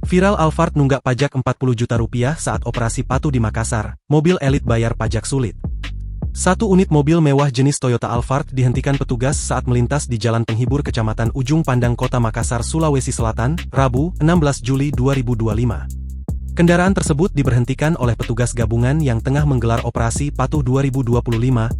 Viral Alphard nunggak pajak 40 juta rupiah saat operasi patuh di Makassar, mobil elit bayar pajak sulit. Satu unit mobil mewah jenis Toyota Alphard dihentikan petugas saat melintas di Jalan Penghibur Kecamatan Ujung Pandang Kota Makassar, Sulawesi Selatan, Rabu, 16 Juli 2025. Kendaraan tersebut diberhentikan oleh petugas gabungan yang tengah menggelar operasi patuh 2025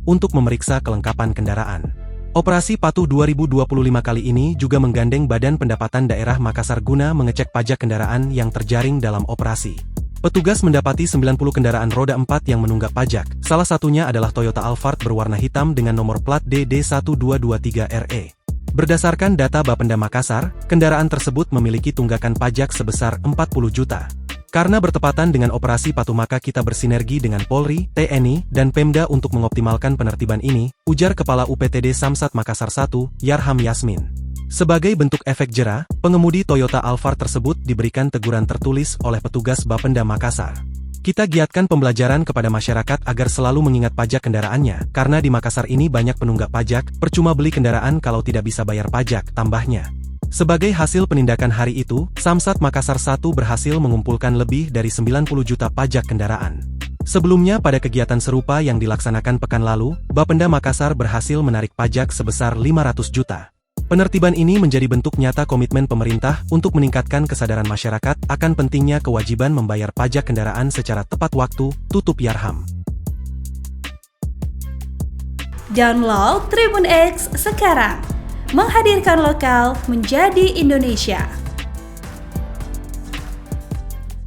untuk memeriksa kelengkapan kendaraan. Operasi patuh 2025 kali ini juga menggandeng Badan Pendapatan Daerah Makassar guna mengecek pajak kendaraan yang terjaring dalam operasi. Petugas mendapati 90 kendaraan roda 4 yang menunggak pajak, salah satunya adalah Toyota Alphard berwarna hitam dengan nomor plat DD1223RE. Berdasarkan data Bapenda Makassar, kendaraan tersebut memiliki tunggakan pajak sebesar 40 juta. Karena bertepatan dengan operasi patuh maka kita bersinergi dengan Polri, TNI, dan Pemda untuk mengoptimalkan penertiban ini, ujar Kepala UPTD Samsat Makassar 1, Yarham Yasmin. Sebagai bentuk efek jera, pengemudi Toyota Alphard tersebut diberikan teguran tertulis oleh petugas Bapenda Makassar. Kita giatkan pembelajaran kepada masyarakat agar selalu mengingat pajak kendaraannya, karena di Makassar ini banyak penunggak pajak, percuma beli kendaraan kalau tidak bisa bayar pajak, tambahnya. Sebagai hasil penindakan hari itu, Samsat Makassar 1 berhasil mengumpulkan lebih dari 90 juta pajak kendaraan. Sebelumnya pada kegiatan serupa yang dilaksanakan pekan lalu, Bapenda Makassar berhasil menarik pajak sebesar 500 juta. Penertiban ini menjadi bentuk nyata komitmen pemerintah untuk meningkatkan kesadaran masyarakat akan pentingnya kewajiban membayar pajak kendaraan secara tepat waktu, tutup Yarham. Download Tribun X sekarang, menghadirkan lokal menjadi Indonesia.